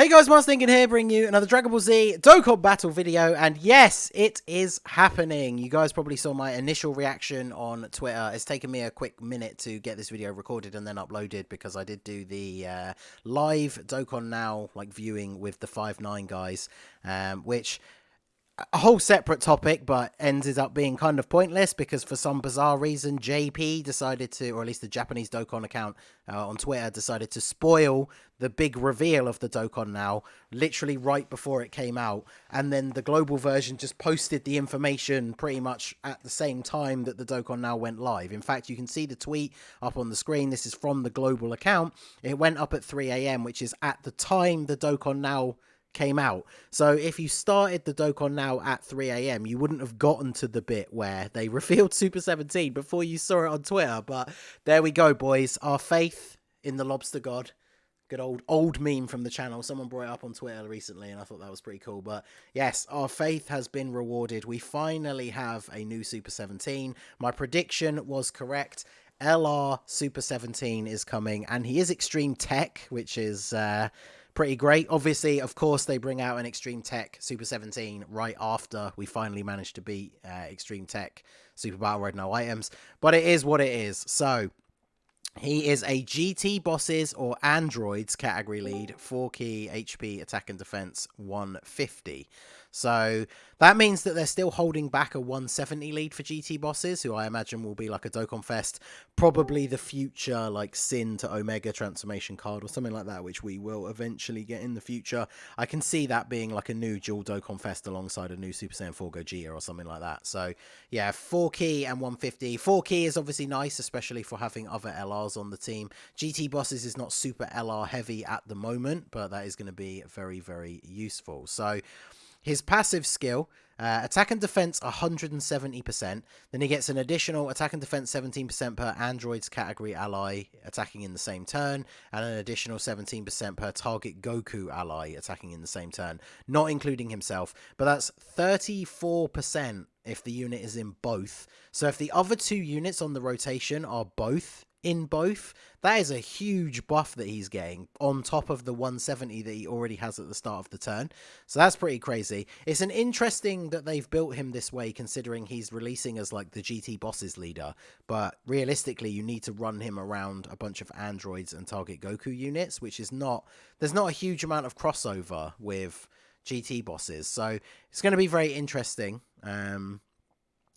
Hey guys, Mars Thinking here, bringing you another Dragon Ball Z Dokkan Battle video, and yes, it is happening. You guys probably saw my initial reaction on Twitter. It's taken me a quick minute to get this video recorded and then uploaded because I did do the live Dokkan Now viewing with the 5-9 guys, which a whole separate topic, but ended up being kind of pointless because for some bizarre reason JP decided to, or at least the Japanese Dokkan account on Twitter decided to spoil the big reveal of the Dokkan Now literally right before it came out, and then the global version just posted the information pretty much at the same time that the Dokkan Now went live. In fact, you can see the tweet up on the screen. This is from the global account. It went up at 3 a.m, which is at the time the Dokkan Now came out. So if you started the Dokkan Now at 3 a.m, you wouldn't have gotten to the bit where they revealed Super 17 before you saw it on Twitter. But there we go, boys. Our faith in the lobster god. Good old meme from the channel. Someone brought it up on Twitter recently and I thought that was pretty cool. But yes, our faith has been rewarded. We finally have a new Super 17. My prediction was correct. LR Super 17 is coming, and he is Extreme Tech, which is pretty great. Obviously, of course, they bring out an Extreme Tech Super 17 right after we finally managed to beat Extreme Tech Super Battle Road No Items, but it is what it is. So he is a GT Bosses or Androids category lead, 4 key HP attack and defense 150. So that means that they're still holding back a 170 lead for GT Bosses, who I imagine will be like a Dokkan Fest, probably the future Sin to Omega transformation card or something like that, which we will eventually get in the future. I can see that being like a new dual Dokkan Fest alongside a new Super Saiyan 4 Gogeta or something like that. So yeah, 4 key and 150. 4 key is obviously nice, especially for having other LRs on the team. GT Bosses is not super LR heavy at the moment, but that is going to be very, very useful. So his passive skill, attack and defense 170%. Then he gets an additional attack and defense 17% per Android's category ally attacking in the same turn, and an additional 17% per target Goku ally attacking in the same turn, not including himself. But that's 34% if the unit is in both. So if the other two units on the rotation are both in both, that is a huge buff that he's getting on top of the 170 that he already has at the start of the turn. So that's pretty crazy. It's an interesting that they've built him this way, considering he's releasing as like the GT Bosses leader, but realistically you need to run him around a bunch of androids and target Goku units, which is not, there's not a huge amount of crossover with GT Bosses. So it's going to be very interesting.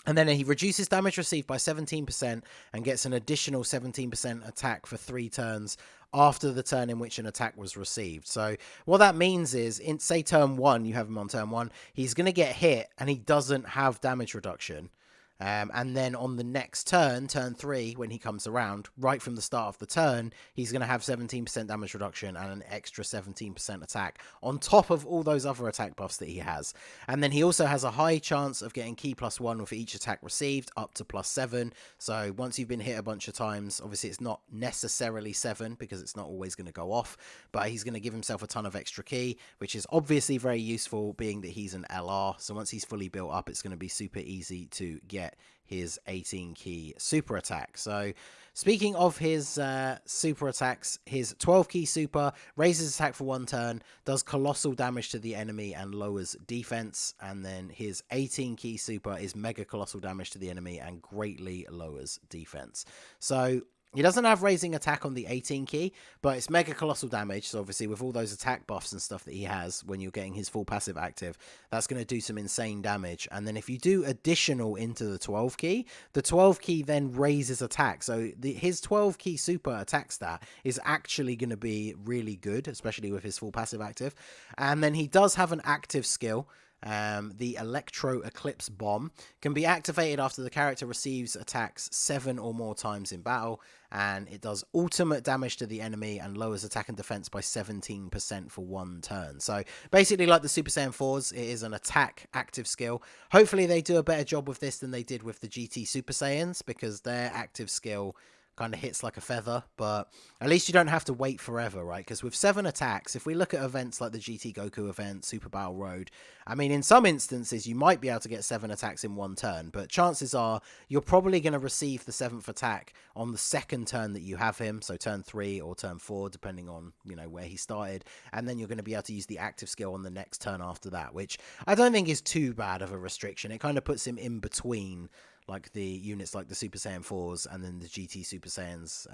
And then he reduces damage received by 17% and gets an additional 17% attack for 3 turns after the turn in which an attack was received. So what that means is, in say turn 1, you have him on turn 1, he's going to get hit and he doesn't have damage reduction. And then on the next turn, turn 3, when he comes around, right from the start of the turn, he's going to have 17% damage reduction and an extra 17% attack on top of all those other attack buffs that he has. And then he also has a high chance of getting key +1 with each attack received, up to +7. So once you've been hit a bunch of times, obviously it's not necessarily 7 because it's not always going to go off, but he's going to give himself a ton of extra key, which is obviously very useful being that he's an LR. So once he's fully built up, it's going to be super easy to get his 18 key super attack. So speaking of his super attacks, his 12 key super raises attack for 1 turn, does colossal damage to the enemy and lowers defense, and then his 18 key super is mega colossal damage to the enemy and greatly lowers defense. So he doesn't have raising attack on the 18 key, but it's mega colossal damage. So obviously with all those attack buffs and stuff that he has when you're getting his full passive active, that's going to do some insane damage. And then if you do additional into the 12 key, the 12 key then raises attack. So his 12 key super attack stat is actually going to be really good, especially with his full passive active. And then he does have an active skill. The Electro Eclipse Bomb can be activated after the character receives attacks 7 or more times in battle, and it does ultimate damage to the enemy and lowers attack and defense by 17% for 1 turn. So basically like the Super Saiyan 4s, it is an attack active skill. Hopefully they do a better job with this than they did with the GT Super Saiyans, because their active skill kind of hits like a feather, but at least you don't have to wait forever, right? Because with 7 attacks, if we look at events like the GT Goku event, Super Battle Road, I mean, in some instances, you might be able to get 7 attacks in one turn, but chances are you're probably going to receive the 7th attack on the second turn that you have him, so turn 3 or turn 4, depending on, you know, where he started, and then you're going to be able to use the active skill on the next turn after that, which I don't think is too bad of a restriction. It kind of puts him in between like the units like the Super Saiyan 4s and then the GT Super Saiyans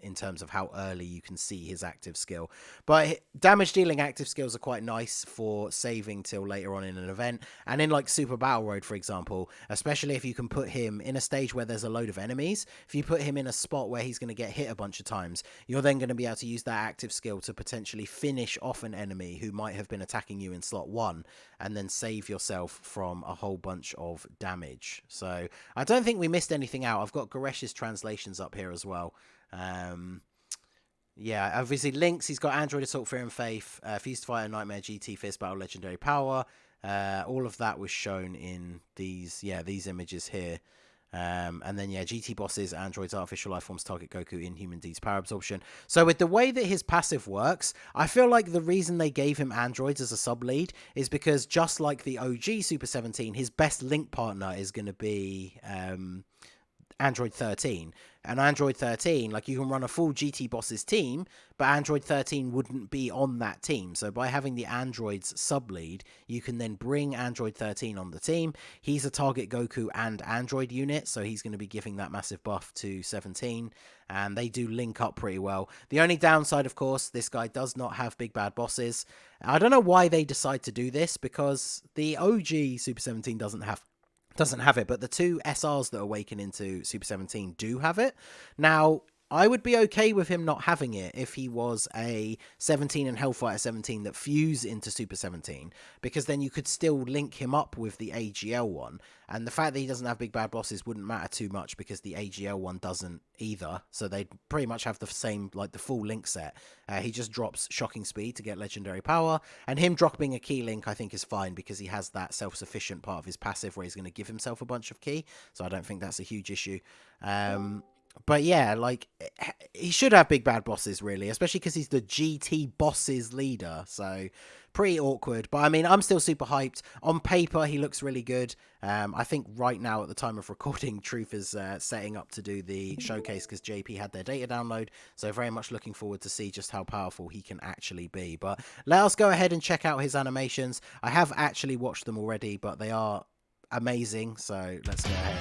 in terms of how early you can see his active skill. But damage dealing active skills are quite nice for saving till later on in an event. And in like Super Battle Road, for example, especially if you can put him in a stage where there's a load of enemies, if you put him in a spot where he's going to get hit a bunch of times, you're then going to be able to use that active skill to potentially finish off an enemy who might have been attacking you in slot 1 and then save yourself from a whole bunch of damage. So I don't think we missed anything out. I've got Goresh's translations up here as well. Yeah, obviously links. He's got Android Assault, Fear and Faith, Fused Fire, Nightmare, GT, Fierce Battle, Legendary Power. All of that was shown in these images here. And then, yeah, GT bosses, androids, artificial life forms, target Goku, inhuman deeds, power absorption. So with the way that his passive works, I feel like the reason they gave him androids as a sub-lead is because just like the OG Super 17, his best link partner is going to be Android 13. And Android 13, like, you can run a full GT bosses team, but Android 13 wouldn't be on that team. So by having the androids sub-lead, you can then bring Android 13 on the team. He's a target Goku and android unit, so he's going to be giving that massive buff to 17, and they do link up pretty well. The only downside, of course, this guy does not have big bad bosses. I don't know why they decide to do this, because the OG Super 17 doesn't have it, but the 2 SRs that awaken into Super 17 do have it. Now, I would be okay with him not having it if he was a 17 and Hellfighter 17 that fuse into Super 17, because then you could still link him up with the AGL one, and the fact that he doesn't have big bad bosses wouldn't matter too much because the AGL one doesn't either, so they'd pretty much have the same, like the full link set. He just drops shocking speed to get legendary power, and him dropping a key link I think is fine because he has that self-sufficient part of his passive where he's going to give himself a bunch of key, so I don't think that's a huge issue. But yeah, like, he should have big bad bosses, really, especially because he's the GT bosses leader, so pretty awkward. But I mean, I'm still super hyped. On paper, he looks really good. I think right now, at the time of recording, Truth is setting up to do the showcase because JP had their data download, so very much looking forward to see just how powerful he can actually be. But let us go ahead and check out his animations. I have actually watched them already, but they are amazing, so let's go ahead.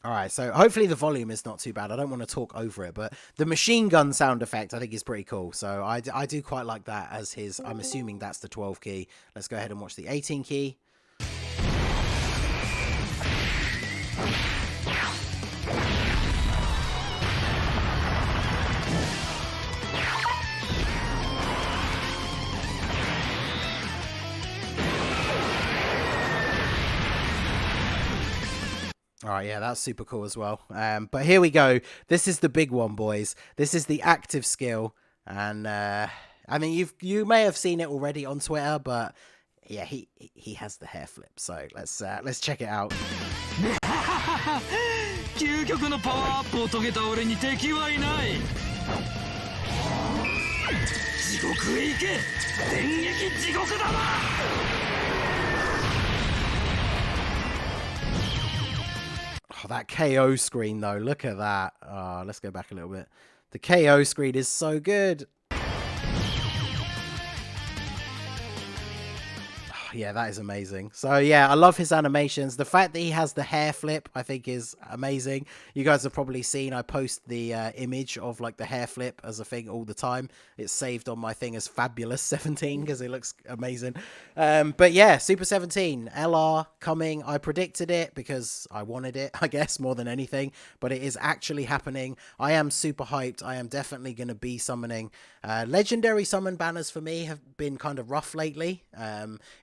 Alright, so hopefully the volume is not too bad. I don't want to talk over it, but the machine gun sound effect I think is pretty cool. So I do quite like that as his, I'm assuming that's the 12 key. Let's go ahead and watch the 18 key. All right, yeah, that's super cool as well. But here we go. This is the big one, boys. This is the active skill, and I mean, you may have seen it already on Twitter, but yeah, he has the hair flip. So let's check it out. Oh, that KO screen, though. Look at that. Oh, let's go back a little bit. The KO screen is so good. Yeah, that is amazing. So yeah, I love his animations. The fact that he has the hair flip, I think, is amazing. You guys have probably seen I post the image of like the hair flip as a thing all the time. It's saved on my thing as Fabulous 17 because it looks amazing. But yeah, Super 17 LR coming. I predicted it because I wanted it, I guess, more than anything. But it is actually happening. I am super hyped. I am definitely going to be summoning. Legendary summon banners for me have been kind of rough lately.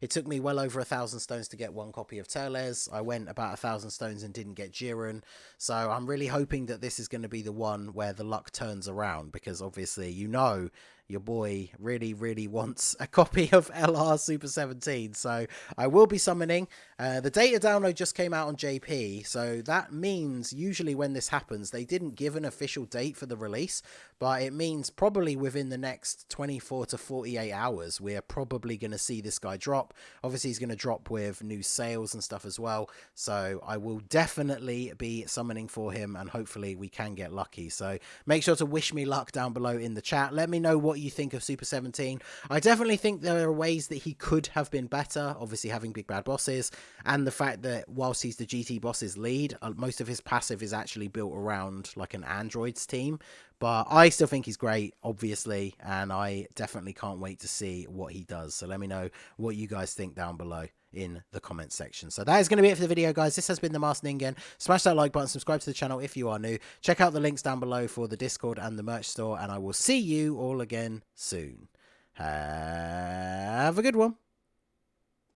It took took me well over 1,000 stones to get one copy of Teles. I went about 1,000 stones and didn't get Jiren. So I'm really hoping that this is going to be the one where the luck turns around, because obviously, you know, your boy really wants a copy of LR Super 17. So I will be summoning. The data download just came out on JP, so that means usually when this happens, they didn't give an official date for the release, but it means probably within the next 24 to 48 hours we're probably going to see this guy drop. Obviously he's going to drop with new sales and stuff as well, so I will definitely be summoning for him, and hopefully we can get lucky. So make sure to wish me luck down below in the chat. Let me know what you think of Super 17. I definitely think there are ways that he could have been better, obviously having big bad bosses, and the fact that whilst he's the GT bosses lead, most of his passive is actually built around like an androids team. But I still think he's great, obviously, and I definitely can't wait to see what he does. So let me know what you guys think down below in the comments section. So that is going to be it for the video, guys. This has been the Masked Ningen. Smash that like button, subscribe to the channel if you are new. Check out the links down below for the Discord and the merch store, and I will see you all again soon. Have a good one.